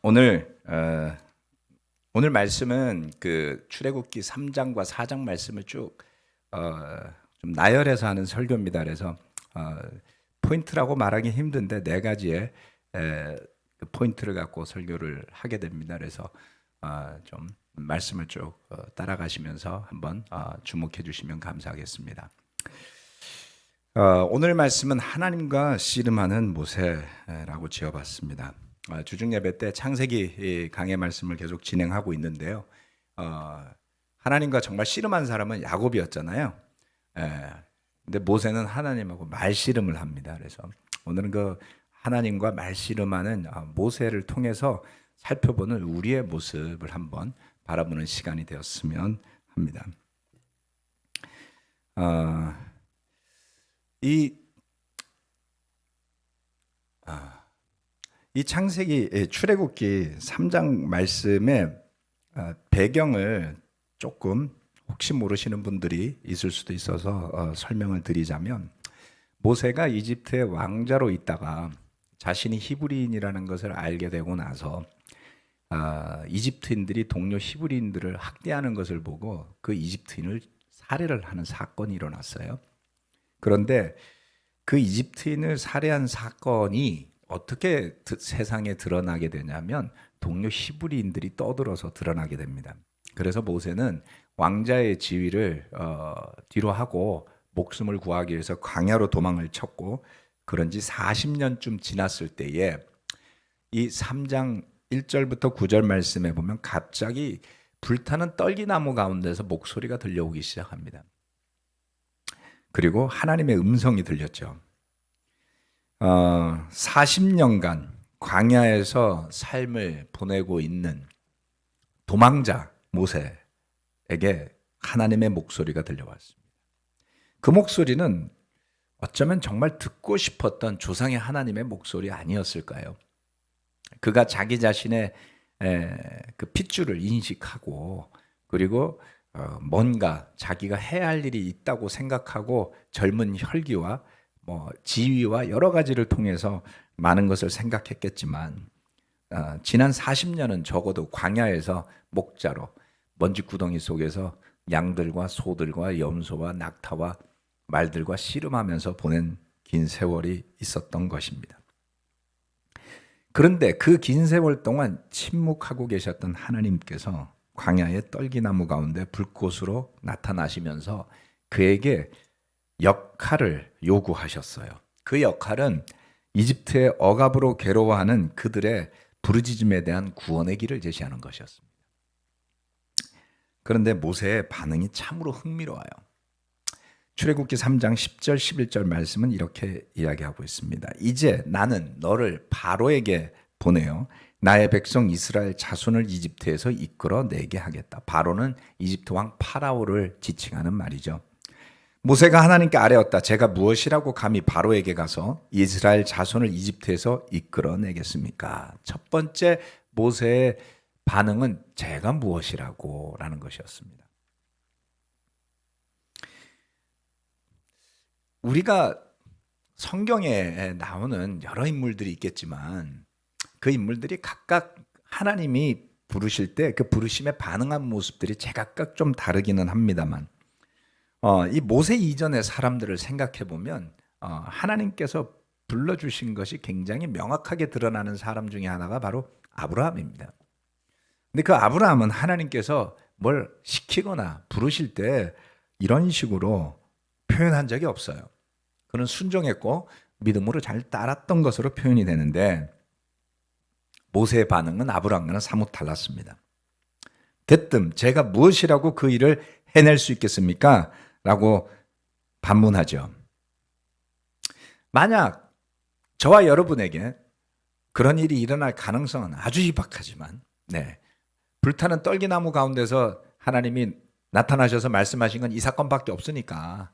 오늘 말씀은 그 출애굽기 3장과 4장 말씀을 쭉 좀 나열해서 하는 설교입니다. 그래서 포인트라고 말하기 힘든데 네 가지의 그 포인트를 갖고 설교를 하게 됩니다. 그래서 좀 말씀을 쭉 따라가시면서 한번 주목해 주시면 감사하겠습니다. 오늘 말씀은 하나님과 씨름하는 모세라고 지어봤습니다. 주중 예배 때 창세기 강의 말씀을 계속 진행하고 있는데요. 하나님과 정말 씨름한 사람은 야곱이었잖아요. 근데 모세는 하나님하고 말씨름을 합니다. 그래서 오늘은 그 하나님과 말씨름하는 모세를 통해서 살펴보는 우리의 모습을 한번 바라보는 시간이 되었으면 합니다. 이 창세기 출애굽기 3장 말씀의 배경을 조금 혹시 모르시는 분들이 있을 수도 있어서 설명을 드리자면, 모세가 이집트의 왕자로 있다가 자신이 히브리인이라는 것을 알게 되고 나서 이집트인들이 동료 히브리인들을 학대하는 것을 보고 그 이집트인을 살해를 하는 사건이 일어났어요. 그런데 그 이집트인을 살해한 사건이 어떻게 세상에 드러나게 되냐면 동료 히브리인들이 떠들어서 드러나게 됩니다. 그래서 모세는 왕자의 지위를 뒤로 하고 목숨을 구하기 위해서 광야로 도망을 쳤고, 그런 지 40년쯤 지났을 때에 이 3장 1절부터 9절 말씀에 보면 갑자기 불타는 떨기나무 가운데서 목소리가 들려오기 시작합니다. 그리고 하나님의 음성이 들렸죠. 40년간 광야에서 삶을 보내고 있는 도망자 모세에게 하나님의 목소리가 들려왔습니다. 그 목소리는 어쩌면 정말 듣고 싶었던 조상의 하나님의 목소리 아니었을까요? 그가 자기 자신의 그 핏줄을 인식하고, 그리고 뭔가 자기가 해야 할 일이 있다고 생각하고 젊은 혈기와 지위와 여러 가지를 통해서 많은 것을 생각했겠지만, 지난 40년은 적어도 광야에서 목자로 먼지 구덩이 속에서 양들과 소들과 염소와 낙타와 말들과 씨름하면서 보낸 긴 세월이 있었던 것입니다. 그런데 그 긴 세월 동안 침묵하고 계셨던 하나님께서 광야의 떨기나무 가운데 불꽃으로 나타나시면서 그에게 역할을 요구하셨어요. 그 역할은 이집트의 억압으로 괴로워하는 그들의 부르짖음에 대한 구원의 길을 제시하는 것이었습니다. 그런데 모세의 반응이 참으로 흥미로워요. 출애굽기 3장 10절 11절 말씀은 이렇게 이야기하고 있습니다. 이제 나는 너를 바로에게 보내어 나의 백성 이스라엘 자손을 이집트에서 이끌어내게 하겠다. 바로는 이집트 왕 파라오를 지칭하는 말이죠. 모세가 하나님께 아뢰었다. 제가 무엇이라고 감히 바로에게 가서 이스라엘 자손을 이집트에서 이끌어내겠습니까? 첫 번째 모세의 반응은 제가 무엇이라고 라는 것이었습니다. 우리가 성경에 나오는 여러 인물들이 있겠지만 그 인물들이 각각 하나님이 부르실 때 그 부르심에 반응한 모습들이 제각각 좀 다르기는 합니다만, 이 모세 이전의 사람들을 생각해 보면 하나님께서 불러주신 것이 굉장히 명확하게 드러나는 사람 중에 하나가 바로 아브라함입니다. 근데 그 아브라함은 하나님께서 뭘 시키거나 부르실 때 이런 식으로 표현한 적이 없어요. 그는 순종했고 믿음으로 잘 따랐던 것으로 표현이 되는데, 모세의 반응은 아브라함과는 사뭇 달랐습니다. 대뜸 제가 무엇이라고 그 일을 해낼 수 있겠습니까? 라고 반문하죠. 만약 저와 여러분에게 그런 일이 일어날 가능성은 아주 희박하지만, 불타는 떨기나무 가운데서 하나님이 나타나셔서 말씀하신 건 이 사건밖에 없으니까,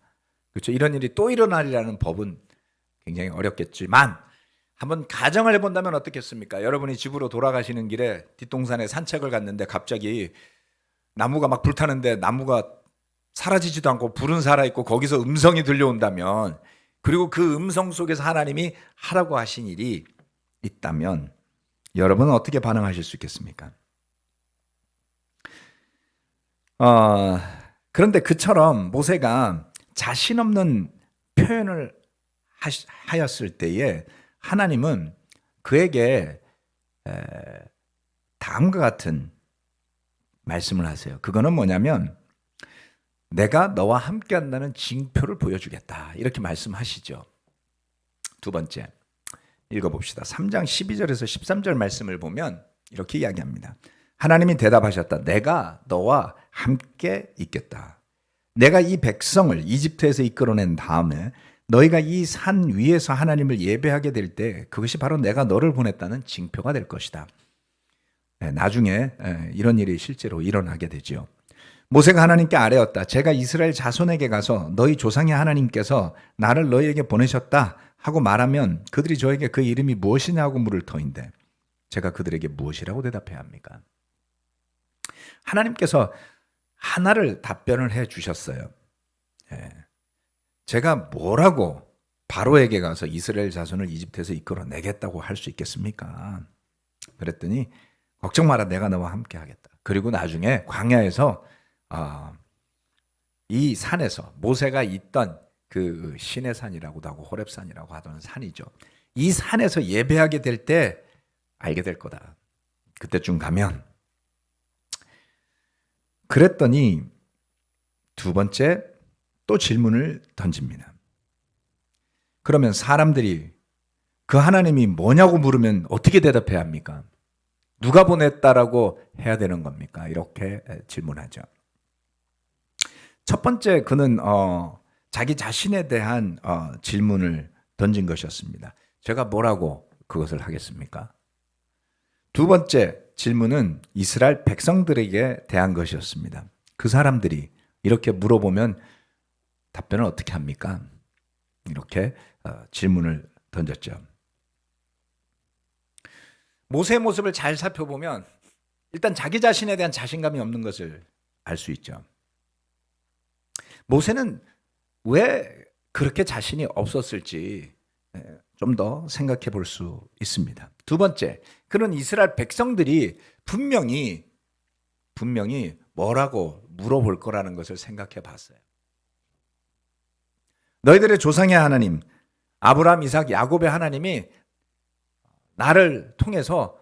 그렇죠? 이런 일이 또 일어나리라는 법은 굉장히 어렵겠지만, 한번 가정을 해본다면 어떻겠습니까? 여러분이 집으로 돌아가시는 길에 뒷동산에 산책을 갔는데 갑자기 나무가 막 불타는데 나무가 사라지지도 않고 불은 살아있고 거기서 음성이 들려온다면, 그리고 그 음성 속에서 하나님이 하라고 하신 일이 있다면, 여러분은 어떻게 반응하실 수 있겠습니까? 어, 그런데 그처럼 모세가 자신 없는 표현을 하였을 때에 하나님은 그에게 다음과 같은 말씀을 하세요. 그거는 뭐냐면 내가 너와 함께 한다는 징표를 보여주겠다. 이렇게 말씀하시죠. 두 번째 읽어봅시다. 3장 12절에서 13절 말씀을 보면 이렇게 이야기합니다. 하나님이 대답하셨다. 내가 너와 함께 있겠다. 내가 이 백성을 이집트에서 이끌어낸 다음에 너희가 이 산 위에서 하나님을 예배하게 될 때 그것이 바로 내가 너를 보냈다는 징표가 될 것이다. 나중에 이런 일이 실제로 일어나게 되죠. 모세가 하나님께 아뢰었다. 제가 이스라엘 자손에게 가서 너희 조상의 하나님께서 나를 너희에게 보내셨다 하고 말하면 그들이 저에게 그 이름이 무엇이냐고 물을 터인데 제가 그들에게 무엇이라고 대답해야 합니까? 하나님께서 하나를 답변을 해 주셨어요. 제가 뭐라고 바로에게 가서 이스라엘 자손을 이집트에서 이끌어내겠다고 할 수 있겠습니까? 그랬더니 걱정 마라, 내가 너와 함께 하겠다. 그리고 나중에 광야에서 이 산에서 모세가 있던 그 시내 산이라고도 하고 호렙산이라고 하던 산이죠. 이 산에서 예배하게 될 때 알게 될 거다. 그때쯤 가면. 그랬더니 두 번째 또 질문을 던집니다. 그러면 사람들이 그 하나님이 뭐냐고 물으면 어떻게 대답해야 합니까? 누가 보냈다라고 해야 되는 겁니까? 이렇게 질문하죠. 첫 번째 그는 자기 자신에 대한 질문을 던진 것이었습니다. 제가 뭐라고 그것을 하겠습니까? 두 번째 질문은 이스라엘 백성들에게 대한 것이었습니다. 그 사람들이 이렇게 물어보면 답변을 어떻게 합니까? 이렇게 질문을 던졌죠. 모세의 모습을 잘 살펴보면 일단 자기 자신에 대한 자신감이 없는 것을 알 수 있죠. 모세는 왜 그렇게 자신이 없었을지 좀 더 생각해 볼 수 있습니다. 두 번째, 그는 이스라엘 백성들이 분명히 뭐라고 물어볼 거라는 것을 생각해 봤어요. 너희들의 조상의 하나님, 아브라함, 이삭, 야곱의 하나님이 나를 통해서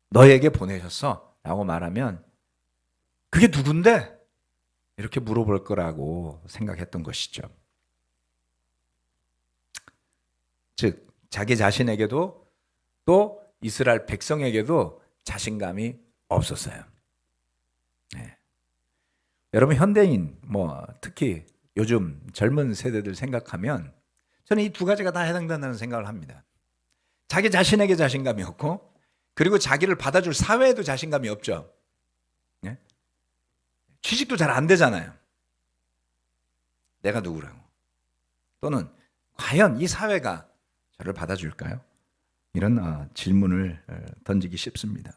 너에게 보내셨어 라고 말하면 그게 누군데? 이렇게 물어볼 거라고 생각했던 것이죠. 즉 자기 자신에게도 또 이스라엘 백성에게도 자신감이 없었어요. 네. 여러분 현대인 특히 요즘 젊은 세대들 생각하면 저는 이 두 가지가 다 해당된다는 생각을 합니다. 자기 자신에게 자신감이 없고 그리고 자기를 받아줄 사회에도 자신감이 없죠. 네? 취직도 잘 안 되잖아요. 내가 누구라고. 또는 과연 이 사회가 저를 받아줄까요? 이런 질문을 던지기 쉽습니다.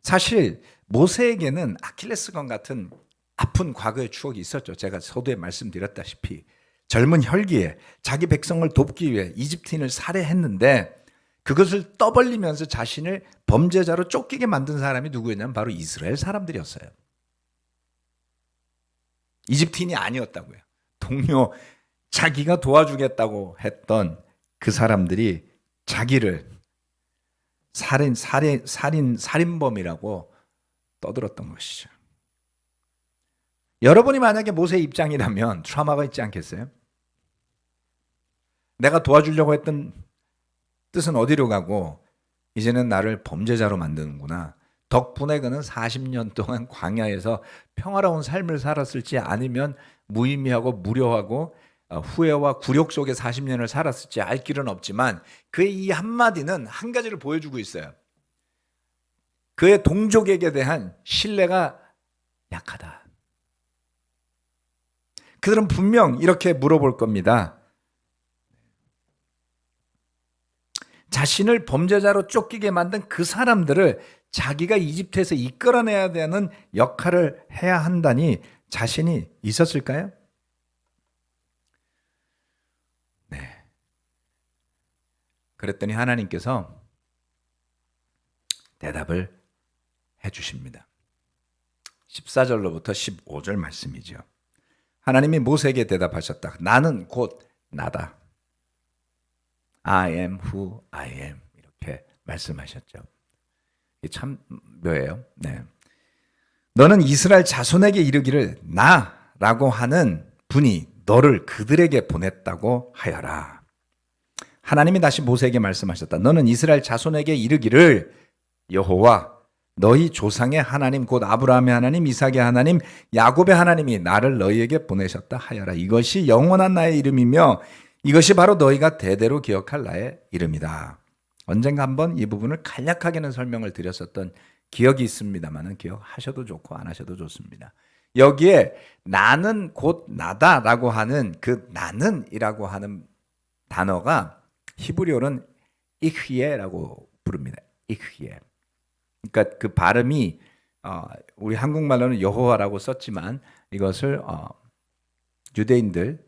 사실 모세에게는 아킬레스건 같은 아픈 과거의 추억이 있었죠. 제가 서두에 말씀드렸다시피 젊은 혈기에 자기 백성을 돕기 위해 이집트인을 살해했는데 그것을 떠벌리면서 자신을 범죄자로 쫓기게 만든 사람이 누구였냐면 바로 이스라엘 사람들이었어요. 이집트인이 아니었다고요. 동료 자기가 도와주겠다고 했던 그 사람들이 자기를 살인범이라고 떠들었던 것이죠. 여러분이 만약에 모세의 입장이라면 트라우마가 있지 않겠어요? 내가 도와주려고 했던 뜻은 어디로 가고 이제는 나를 범죄자로 만드는구나. 덕분에 그는 40년 동안 광야에서 평화로운 삶을 살았을지 아니면 무의미하고 무료하고 후회와 굴욕 속에 40년을 살았을지 알 길은 없지만 그의 이 한마디는 한 가지를 보여주고 있어요. 그의 동족에게 대한 신뢰가 약하다. 그들은 분명 이렇게 물어볼 겁니다. 자신을 범죄자로 쫓기게 만든 그 사람들을 자기가 이집트에서 이끌어내야 되는 역할을 해야 한다니 자신이 있었을까요? 네. 그랬더니 하나님께서 대답을 해 주십니다. 14절로부터 15절 말씀이죠. 하나님이 모세에게 대답하셨다. 나는 곧 나다. I am who I am. 이렇게 말씀하셨죠. 참 묘해요. 네. 너는 이스라엘 자손에게 이르기를 나라고 하는 분이 너를 그들에게 보냈다고 하여라. 하나님이 다시 모세에게 말씀하셨다. 너는 이스라엘 자손에게 이르기를 여호와 너희 조상의 하나님 곧 아브라함의 하나님 이삭의 하나님 야곱의 하나님이 나를 너희에게 보내셨다 하여라. 이것이 영원한 나의 이름이며 이것이 바로 너희가 대대로 기억할 나의 이름이다. 언젠가 한번 이 부분을 간략하게는 설명을 드렸었던 기억이 있습니다만 기억하셔도 좋고 안 하셔도 좋습니다. 여기에 나는 곧 나다라고 하는 그 나는이라고 하는 단어가 히브리어는 이흐예라고 부릅니다. 이흐예. 그러니까 그 발음이 우리 한국말로는 여호와라고 썼지만 이것을 유대인들은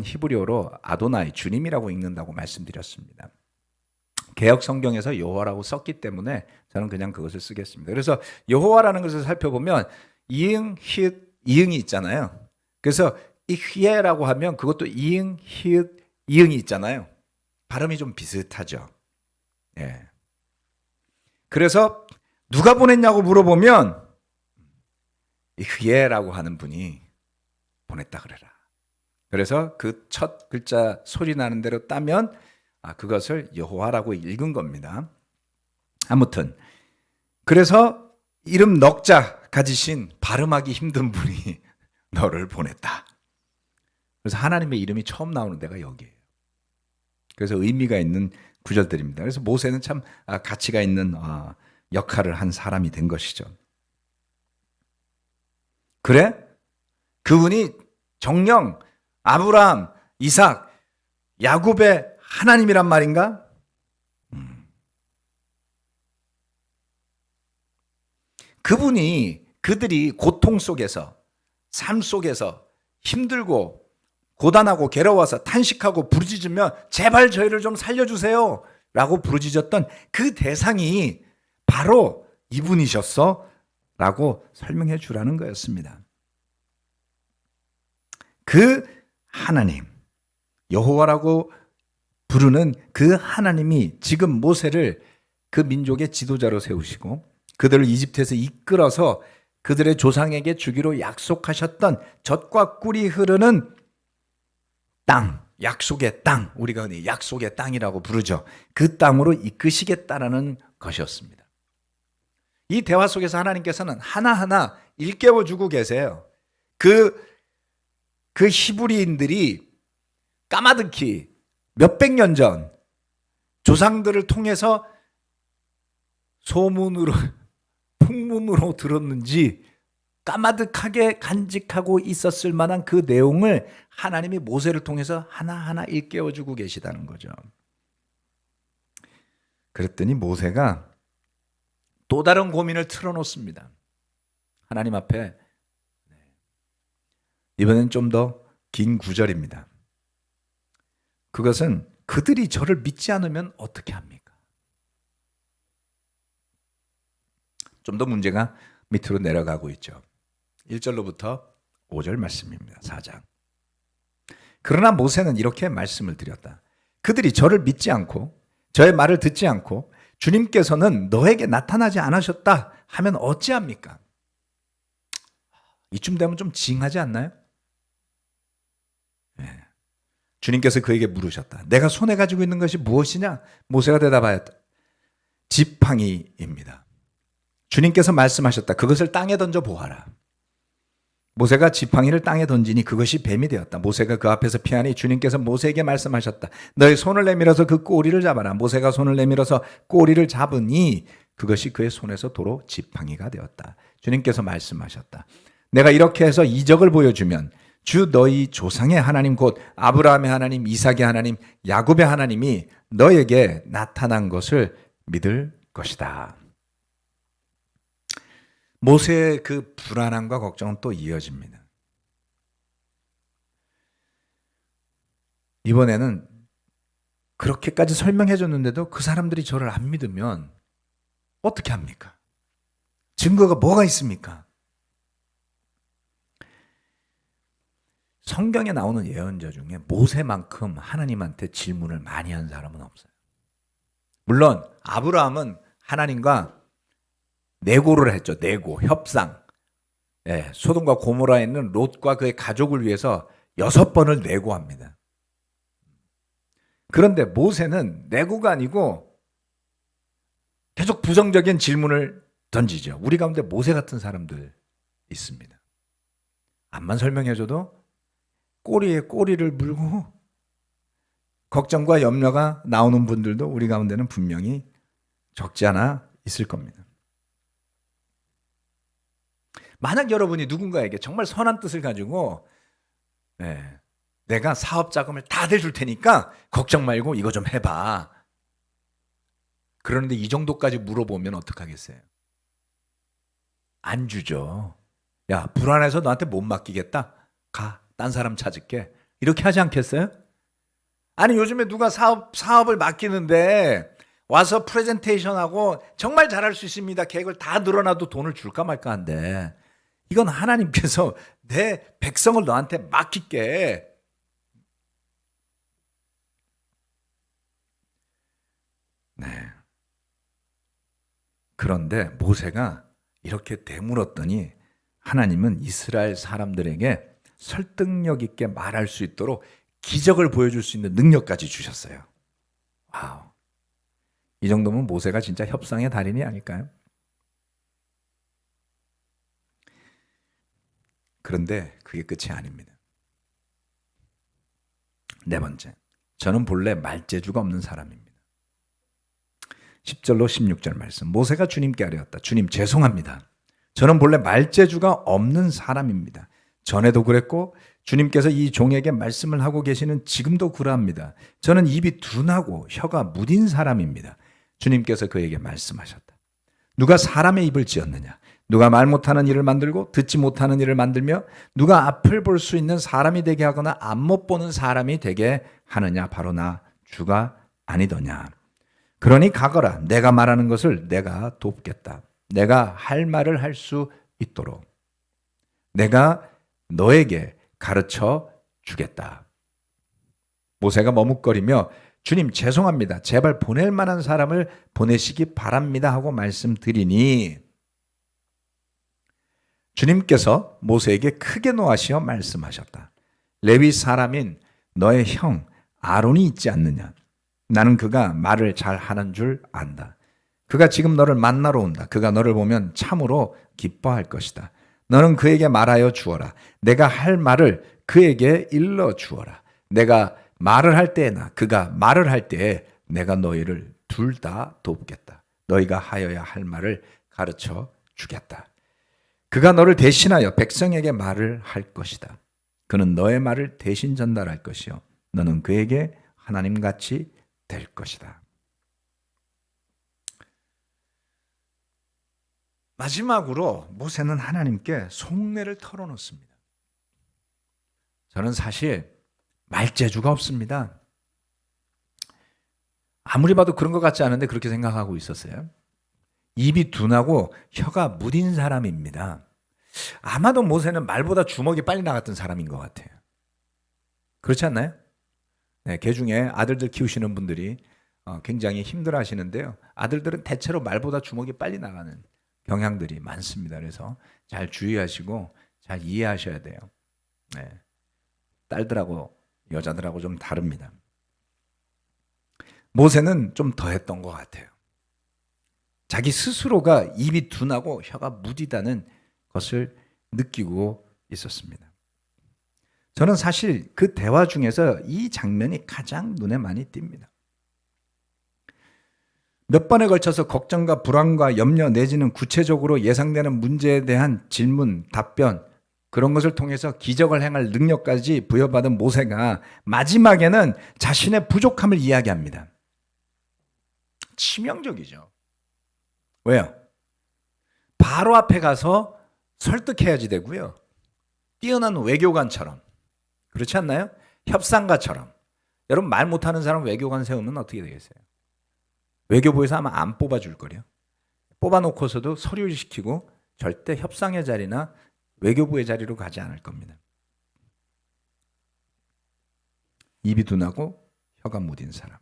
히브리어로 아도나이 주님이라고 읽는다고 말씀드렸습니다. 개역 성경에서 여호와라고 썼기 때문에 저는 그냥 그것을 쓰겠습니다. 그래서 여호와라는 것을 살펴보면 이응, 히읗, 이응이 있잖아요. 그래서 이흐예라고 하면 그것도 이응, 히읗, 이응이 있잖아요. 발음이 좀 비슷하죠. 예. 그래서 누가 보냈냐고 물어보면 이흐예라고 하는 분이 보냈다 그래라. 그래서 그 첫 글자 소리 나는 대로 따면 그것을 여호와라고 읽은 겁니다. 아무튼 그래서 이름 넉자 가지신 발음하기 힘든 분이 너를 보냈다. 그래서 하나님의 이름이 처음 나오는 데가 여기예요. 그래서 의미가 있는 구절들입니다. 그래서 모세는 참 가치가 있는 역할을 한 사람이 된 것이죠. 그래? 그분이 정녕 아브라함, 이삭, 야곱의 하나님이란 말인가? 그들이 고통 속에서 삶 속에서 힘들고 고단하고 괴로워서 탄식하고 부르짖으며 제발 저희를 좀 살려주세요 라고 부르짖었던 그 대상이 바로 이분이셨어 라고 설명해 주라는 거였습니다. 그 하나님, 여호와라고 부르는 그 하나님이 지금 모세를 그 민족의 지도자로 세우시고 그들을 이집트에서 이끌어서 그들의 조상에게 주기로 약속하셨던 젖과 꿀이 흐르는 땅, 약속의 땅, 우리가 흔히 약속의 땅이라고 부르죠. 그 땅으로 이끄시겠다라는 것이었습니다. 이 대화 속에서 하나님께서는 하나하나 일깨워주고 계세요. 그 히브리인들이 까마득히 몇백 년 전 조상들을 통해서 소문으로, 풍문으로 들었는지 까마득하게 간직하고 있었을 만한 그 내용을 하나님이 모세를 통해서 하나하나 일깨워주고 계시다는 거죠. 그랬더니 모세가 또 다른 고민을 틀어놓습니다. 하나님 앞에. 이번엔 좀 더 긴 구절입니다. 그것은 그들이 저를 믿지 않으면 어떻게 합니까? 좀 더 문제가 밑으로 내려가고 있죠. 1절로부터 5절 말씀입니다. 4장. 그러나 모세는 이렇게 말씀을 드렸다. 그들이 저를 믿지 않고 저의 말을 듣지 않고 주님께서는 너에게 나타나지 않으셨다 하면 어찌합니까? 이쯤 되면 좀 징하지 않나요? 네. 주님께서 그에게 물으셨다. 내가 손에 가지고 있는 것이 무엇이냐? 모세가 대답하였다. 지팡이입니다. 주님께서 말씀하셨다. 그것을 땅에 던져 보아라. 모세가 지팡이를 땅에 던지니 그것이 뱀이 되었다. 모세가 그 앞에서 피하니 주님께서 모세에게 말씀하셨다. 너의 손을 내밀어서 그 꼬리를 잡아라. 모세가 손을 내밀어서 꼬리를 잡으니 그것이 그의 손에서 도로 지팡이가 되었다. 주님께서 말씀하셨다. 내가 이렇게 해서 이적을 보여주면 주 너희 조상의 하나님 곧 아브라함의 하나님, 이삭의 하나님, 야곱의 하나님이 너에게 나타난 것을 믿을 것이다. 모세의 그 불안함과 걱정은 또 이어집니다. 이번에는 그렇게까지 설명해 줬는데도 그 사람들이 저를 안 믿으면 어떻게 합니까? 증거가 뭐가 있습니까? 성경에 나오는 예언자 중에 모세만큼 하나님한테 질문을 많이 한 사람은 없어요. 물론 아브라함은 하나님과 내고를 했죠. 내고, 협상. 예, 소돔과 고모라에 있는 롯과 그의 가족을 위해서 6번을 내고합니다. 그런데 모세는 내고가 아니고 계속 부정적인 질문을 던지죠. 우리 가운데 모세 같은 사람들 있습니다. 암만 설명해줘도 꼬리에 꼬리를 물고 걱정과 염려가 나오는 분들도 우리 가운데는 분명히 적지 않아 있을 겁니다. 만약 여러분이 누군가에게 정말 선한 뜻을 가지고 내가 사업 자금을 다 대줄 테니까 걱정 말고 이거 좀 해봐. 그러는데 이 정도까지 물어보면 어떡하겠어요? 안 주죠. 야, 불안해서 너한테 못 맡기겠다. 가, 딴 사람 찾을게. 이렇게 하지 않겠어요? 아니, 요즘에 누가 사업을 맡기는데 와서 프레젠테이션하고 정말 잘할 수 있습니다. 계획을 다 늘어놔도 돈을 줄까 말까 한데, 이건 하나님께서 내 백성을 너한테 맡길게. 네. 그런데 모세가 이렇게 되물었더니 하나님은 이스라엘 사람들에게 설득력 있게 말할 수 있도록 기적을 보여줄 수 있는 능력까지 주셨어요. 와우. 이 정도면 모세가 진짜 협상의 달인이 아닐까요? 그런데 그게 끝이 아닙니다. 네 번째, 저는 본래 말재주가 없는 사람입니다. 10절로 16절 말씀. 모세가 주님께 아뢰었다. 주님, 죄송합니다. 저는 본래 말재주가 없는 사람입니다. 전에도 그랬고 주님께서 이 종에게 말씀을 하고 계시는 지금도 그러합니다. 저는 입이 둔하고 혀가 무딘 사람입니다. 주님께서 그에게 말씀하셨다. 누가 사람의 입을 지었느냐? 누가 말 못하는 일을 만들고 듣지 못하는 일을 만들며 누가 앞을 볼 수 있는 사람이 되게 하거나 앞 못 보는 사람이 되게 하느냐? 바로 나 주가 아니더냐? 그러니 가거라. 내가 말하는 것을 내가 돕겠다. 내가 할 말을 할 수 있도록 내가 너에게 가르쳐 주겠다. 모세가 머뭇거리며 주님, 죄송합니다. 제발 보낼 만한 사람을 보내시기 바랍니다 하고 말씀드리니 주님께서 모세에게 크게 노하시어 말씀하셨다. 레위 사람인 너의 형 아론이 있지 않느냐? 나는 그가 말을 잘 하는 줄 안다. 그가 지금 너를 만나러 온다. 그가 너를 보면 참으로 기뻐할 것이다. 너는 그에게 말하여 주어라. 내가 할 말을 그에게 일러 주어라. 내가 말을 할 때나 그가 말을 할 때에 내가 너희를 둘 다 돕겠다. 너희가 하여야 할 말을 가르쳐 주겠다. 그가 너를 대신하여 백성에게 말을 할 것이다. 그는 너의 말을 대신 전달할 것이요 너는 그에게 하나님같이 될 것이다. 마지막으로 모세는 하나님께 속내를 털어놓습니다. 저는 사실 말재주가 없습니다. 아무리 봐도 그런 것 같지 않은데 그렇게 생각하고 있었어요. 입이 둔하고 혀가 무딘 사람입니다. 아마도 모세는 말보다 주먹이 빨리 나갔던 사람인 것 같아요. 그렇지 않나요? 네, 개 중에 아들들 키우시는 분들이 굉장히 힘들어 하시는데요. 아들들은 대체로 말보다 주먹이 빨리 나가는 경향들이 많습니다. 그래서 잘 주의하시고 잘 이해하셔야 돼요. 네. 딸들하고 여자들하고 좀 다릅니다. 모세는 좀 더했던 것 같아요. 자기 스스로가 입이 둔하고 혀가 무디다는 것을 느끼고 있었습니다. 저는 사실 그 대화 중에서 이 장면이 가장 눈에 많이 띕니다. 몇 번에 걸쳐서 걱정과 불안과 염려 내지는 구체적으로 예상되는 문제에 대한 질문, 답변 그런 것을 통해서 기적을 행할 능력까지 부여받은 모세가 마지막에는 자신의 부족함을 이야기합니다. 치명적이죠. 왜요? 바로 앞에 가서 설득해야지 되고요. 뛰어난 외교관처럼. 그렇지 않나요? 협상가처럼. 여러분 말 못하는 사람 외교관 세우면 어떻게 되겠어요? 외교부에서 아마 안 뽑아줄 거래요. 뽑아놓고서도 서류시키고 절대 협상의 자리나 외교부의 자리로 가지 않을 겁니다. 입이 둔하고 혀가 무딘 사람.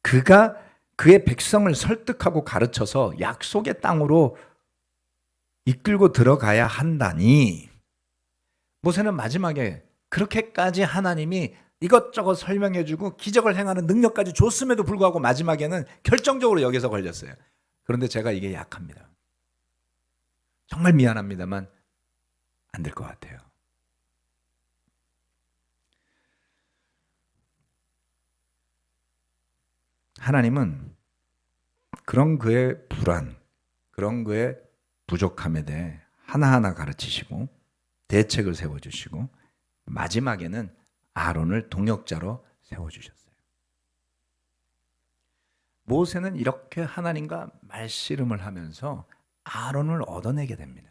그가 그의 백성을 설득하고 가르쳐서 약속의 땅으로 이끌고 들어가야 한다니, 모세는 마지막에 그렇게까지 하나님이 이것저것 설명해주고 기적을 행하는 능력까지 줬음에도 불구하고 마지막에는 결정적으로 여기서 걸렸어요. 그런데 제가 이게 약합니다. 정말 미안합니다만 안 될 것 같아요. 하나님은 그런 그의 불안, 그런 그의 부족함에 대해 하나하나 가르치시고 대책을 세워주시고 마지막에는 아론을 동역자로 세워주셨어요. 모세는 이렇게 하나님과 말씨름을 하면서 아론을 얻어내게 됩니다.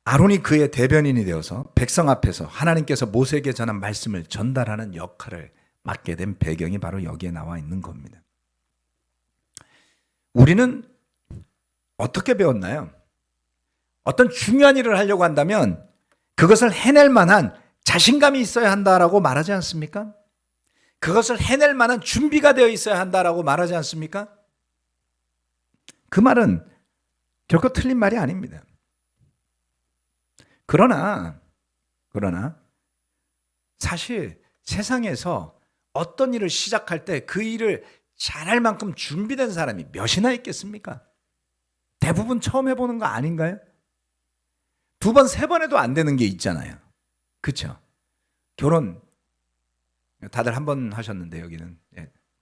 아론이 그의 대변인이 되어서 백성 앞에서 하나님께서 모세에게 전한 말씀을 전달하는 역할을 맡게 된 배경이 바로 여기에 나와 있는 겁니다. 우리는 어떻게 배웠나요? 어떤 중요한 일을 하려고 한다면 그것을 해낼 만한 자신감이 있어야 한다라고 말하지 않습니까? 그것을 해낼 만한 준비가 되어 있어야 한다라고 말하지 않습니까? 그 말은 결코 틀린 말이 아닙니다. 그러나 사실 세상에서 어떤 일을 시작할 때 그 일을 잘할 만큼 준비된 사람이 몇이나 있겠습니까? 대부분 처음 해보는 거 아닌가요? 2번, 3번 해도 안 되는 게 있잖아요. 그렇죠? 결혼 다들 한 번 하셨는데 여기는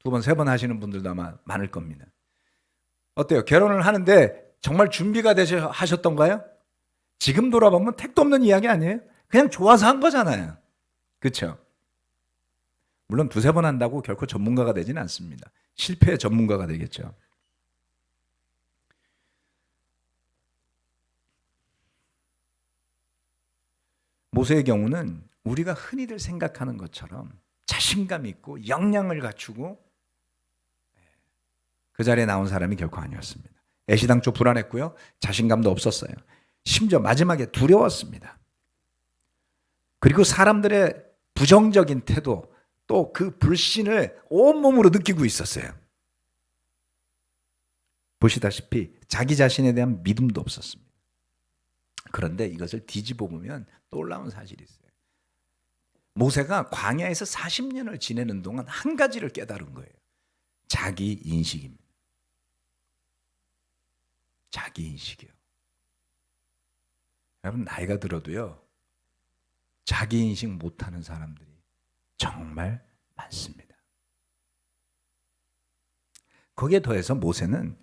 2번, 3번 하시는 분들도 아마 많을 겁니다. 어때요? 결혼을 하는데 정말 준비가 하셨던가요? 지금 돌아보면 택도 없는 이야기 아니에요? 그냥 좋아서 한 거잖아요. 그렇죠? 물론 2, 3번 한다고 결코 전문가가 되지는 않습니다. 실패의 전문가가 되겠죠. 모세의 경우는 우리가 흔히들 생각하는 것처럼 자신감 있고 역량을 갖추고 그 자리에 나온 사람이 결코 아니었습니다. 애시당초 불안했고요. 자신감도 없었어요. 심지어 마지막에 두려웠습니다. 그리고 사람들의 부정적인 태도, 또 그 불신을 온몸으로 느끼고 있었어요. 보시다시피 자기 자신에 대한 믿음도 없었습니다. 그런데 이것을 뒤집어 보면 놀라운 사실이 있어요. 모세가 광야에서 40년을 지내는 동안 한 가지를 깨달은 거예요. 자기 인식입니다. 자기 인식이요. 여러분, 나이가 들어도요, 자기 인식 못하는 사람들이 정말 많습니다. 거기에 더해서 모세는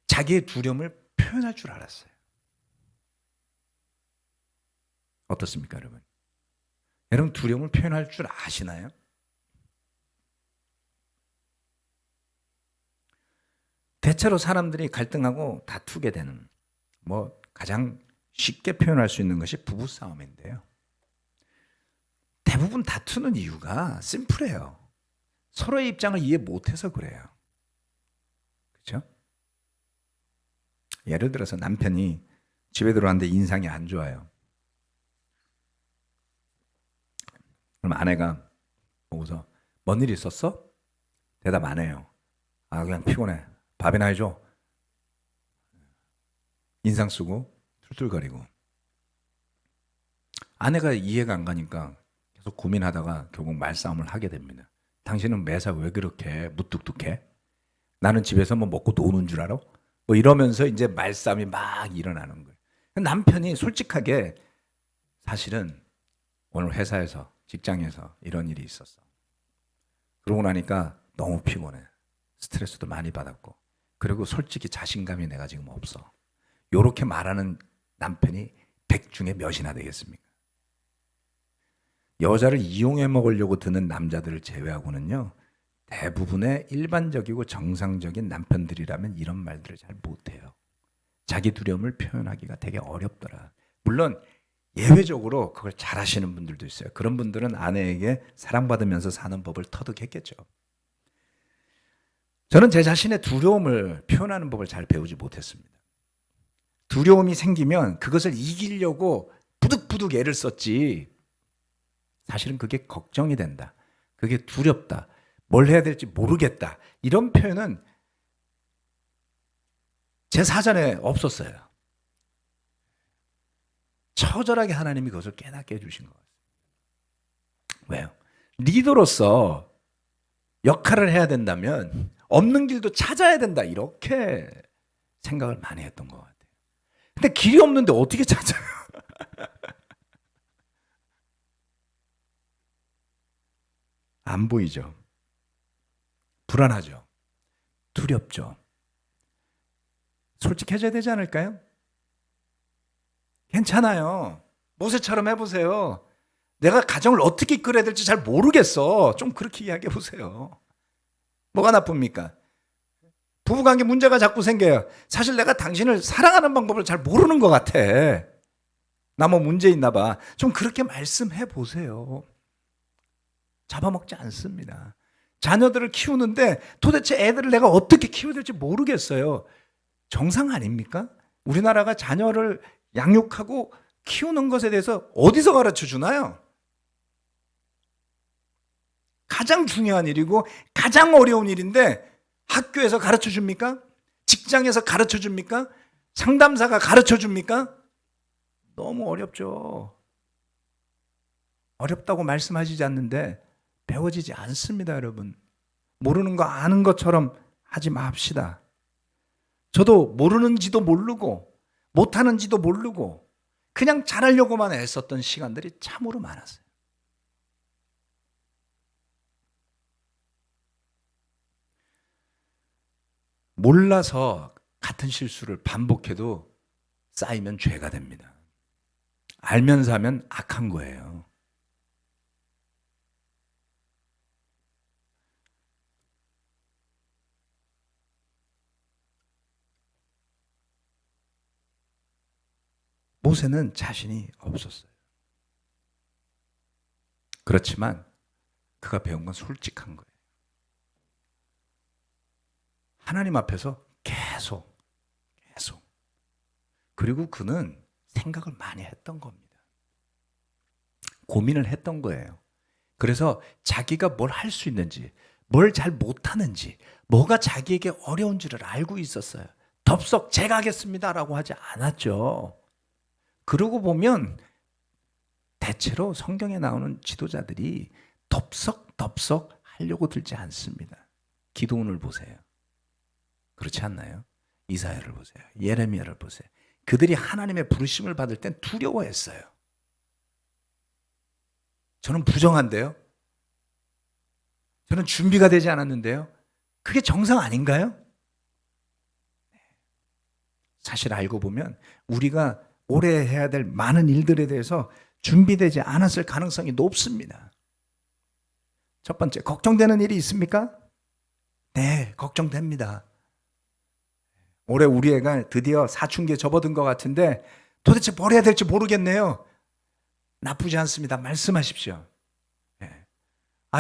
자기의 두려움을 표현할 줄 알았어요. 어떻습니까, 여러분? 여러분, 두려움을 표현할 줄 아시나요? 대체로 사람들이 갈등하고 다투게 되는 가장 쉽게 표현할 수 있는 것이 부부싸움인데요. 대부분 다투는 이유가 심플해요. 서로의 입장을 이해 못해서 그래요. 그렇죠? 예를 들어서 남편이 집에 들어왔는데 인상이 안 좋아요. 그럼 아내가 보고서 뭔 일 있었어? 대답 안 해요. 그냥 피곤해. 밥이나 해줘. 인상 쓰고 툴툴거리고. 아내가 이해가 안 가니까 계속 고민하다가 결국 말싸움을 하게 됩니다. 당신은 매사 왜 그렇게 무뚝뚝해? 나는 집에서 먹고 노는 줄 알아? 이러면서 이제 말싸움이 막 일어나는 거예요. 남편이 솔직하게 사실은 오늘 회사에서 직장에서 이런 일이 있었어. 그러고 나니까 너무 피곤해. 스트레스도 많이 받았고. 그리고 솔직히 자신감이 내가 지금 없어. 이렇게 말하는 남편이 100 중에 몇이나 되겠습니까? 여자를 이용해 먹으려고 드는 남자들을 제외하고는요, 대부분의 일반적이고 정상적인 남편들이라면 이런 말들을 잘 못해요. 자기 두려움을 표현하기가 되게 어렵더라. 물론 예외적으로 그걸 잘하시는 분들도 있어요. 그런 분들은 아내에게 사랑받으면서 사는 법을 터득했겠죠. 저는 제 자신의 두려움을 표현하는 법을 잘 배우지 못했습니다. 두려움이 생기면 그것을 이기려고 부득부득 애를 썼지, 사실은 그게 걱정이 된다, 그게 두렵다, 뭘 해야 될지 모르겠다, 이런 표현은 제 사전에 없었어요. 처절하게 하나님이 그것을 깨닫게 해주신 것 같아요. 왜요? 리더로서 역할을 해야 된다면 없는 길도 찾아야 된다, 이렇게 생각을 많이 했던 것 같아요. 근데 길이 없는데 어떻게 찾아요? 안 보이죠. 불안하죠. 두렵죠. 솔직해져야 되지 않을까요? 괜찮아요. 모세처럼 해보세요. 내가 가정을 어떻게 이끌어야 될지 잘 모르겠어. 좀 그렇게 이야기해 보세요. 뭐가 나쁩니까? 부부관계 문제가 자꾸 생겨요. 사실 내가 당신을 사랑하는 방법을 잘 모르는 것 같아. 나 뭐 문제 있나 봐. 좀 그렇게 말씀해 보세요. 잡아먹지 않습니다. 자녀들을 키우는데 도대체 애들을 내가 어떻게 키워야 될지 모르겠어요. 정상 아닙니까? 우리나라가 자녀를 양육하고 키우는 것에 대해서 어디서 가르쳐 주나요? 가장 중요한 일이고 가장 어려운 일인데 학교에서 가르쳐 줍니까? 직장에서 가르쳐 줍니까? 상담사가 가르쳐 줍니까? 너무 어렵죠. 어렵다고 말씀하시지 않는데 배워지지 않습니다, 여러분. 모르는 거 아는 것처럼 하지 맙시다. 저도 모르는지도 모르고 못하는지도 모르고 그냥 잘하려고만 애썼던 시간들이 참으로 많았어요. 몰라서 같은 실수를 반복해도 쌓이면 죄가 됩니다. 알면서 하면 악한 거예요. 모세는 자신이 없었어요. 그렇지만 그가 배운 건 솔직한 거예요. 하나님 앞에서 계속. 그리고 그는 생각을 많이 했던 겁니다. 고민을 했던 거예요. 그래서 자기가 뭘 할 수 있는지, 뭘 잘 못하는지, 뭐가 자기에게 어려운지를 알고 있었어요. 덥석 제가 하겠습니다라고 하지 않았죠. 그러고 보면 대체로 성경에 나오는 지도자들이 덥석 하려고 들지 않습니다. 기도원을 보세요. 그렇지 않나요? 이사야를 보세요. 예레미야를 보세요. 그들이 하나님의 부르심을 받을 땐 두려워했어요. 저는 부정한데요. 저는 준비가 되지 않았는데요. 그게 정상 아닌가요? 사실 알고 보면 우리가 올해 해야 될 많은 일들에 대해서 준비되지 않았을 가능성이 높습니다. 첫 번째, 걱정되는 일이 있습니까? 네, 걱정됩니다. 올해 우리 애가 드디어 사춘기에 접어든 것 같은데 도대체 뭘 해야 될지 모르겠네요. 나쁘지 않습니다. 말씀하십시오.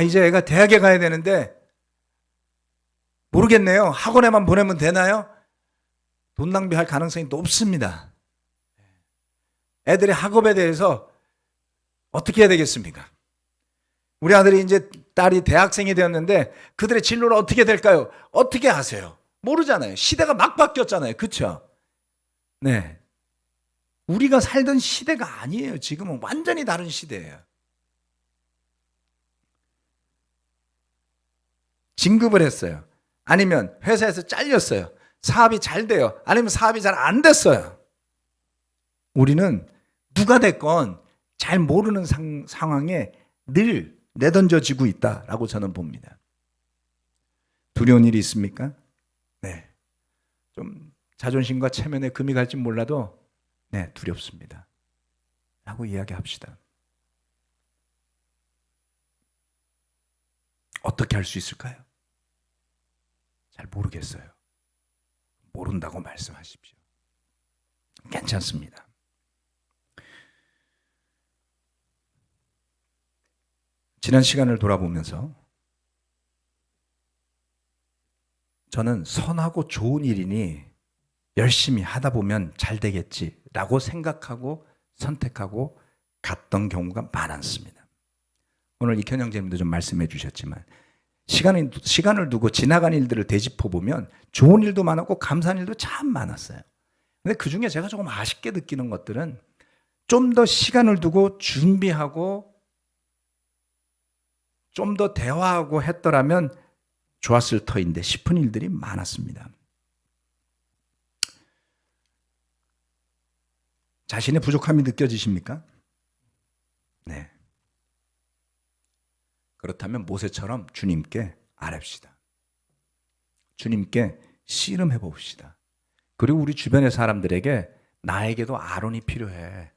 이제 애가 대학에 가야 되는데 모르겠네요. 학원에만 보내면 되나요? 돈 낭비할 가능성이 높습니다. 애들의 학업에 대해서 어떻게 해야 되겠습니까? 우리 아들이 이제 딸이 대학생이 되었는데 그들의 진로는 어떻게 될까요? 어떻게 아세요? 모르잖아요. 시대가 막 바뀌었잖아요. 그렇죠? 네. 우리가 살던 시대가 아니에요. 지금은 완전히 다른 시대예요. 진급을 했어요. 아니면 회사에서 잘렸어요. 사업이 잘 돼요. 아니면 사업이 잘 안 됐어요. 우리는 누가 됐건 잘 모르는 상황에 늘 내던져지고 있다라고 저는 봅니다. 두려운 일이 있습니까? 네. 좀 자존심과 체면에 금이 갈지 몰라도 네, 두렵습니다. 라고 이야기합시다. 어떻게 할 수 있을까요? 잘 모르겠어요. 모른다고 말씀하십시오. 괜찮습니다. 지난 시간을 돌아보면서 저는 선하고 좋은 일이니 열심히 하다 보면 잘 되겠지라고 생각하고 선택하고 갔던 경우가 많았습니다. 오늘 이현영 재님도 좀 말씀해 주셨지만 시간을 두고 지나간 일들을 되짚어 보면 좋은 일도 많았고 감사한 일도 참 많았어요. 근데 그 중에 제가 조금 아쉽게 느끼는 것들은 좀 더 시간을 두고 준비하고 좀 더 대화하고 했더라면 좋았을 터인데 싶은 일들이 많았습니다. 자신의 부족함이 느껴지십니까? 네. 그렇다면 모세처럼 주님께 아뢰읍시다. 주님께 씨름해 봅시다. 그리고 우리 주변의 사람들에게 나에게도 아론이 필요해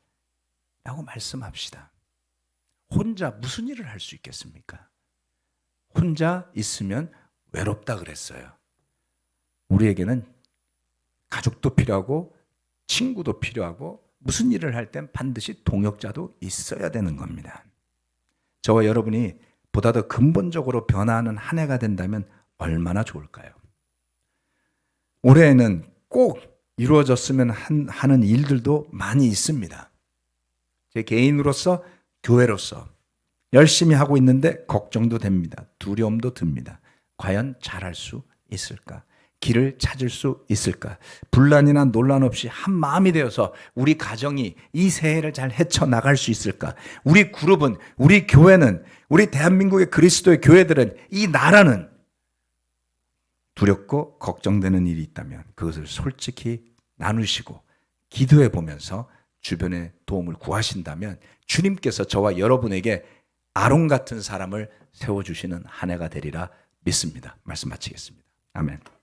라고 말씀합시다. 혼자 무슨 일을 할 수 있겠습니까? 혼자 있으면 외롭다 그랬어요. 우리에게는 가족도 필요하고 친구도 필요하고 무슨 일을 할 땐 반드시 동역자도 있어야 되는 겁니다. 저와 여러분이 보다 더 근본적으로 변화하는 한 해가 된다면 얼마나 좋을까요? 올해에는 꼭 이루어졌으면 하는 일들도 많이 있습니다. 제 개인으로서, 교회로서 열심히 하고 있는데 걱정도 됩니다. 두려움도 듭니다. 과연 잘할 수 있을까? 길을 찾을 수 있을까? 분란이나 논란 없이 한 마음이 되어서 우리 가정이 이 새해를 잘 헤쳐나갈 수 있을까? 우리 그룹은, 우리 교회는, 우리 대한민국의 그리스도의 교회들은, 이 나라는 두렵고 걱정되는 일이 있다면 그것을 솔직히 나누시고 기도해 보면서 주변의 도움을 구하신다면 주님께서 저와 여러분에게 아론 같은 사람을 세워주시는 한 해가 되리라 믿습니다. 말씀 마치겠습니다. 아멘.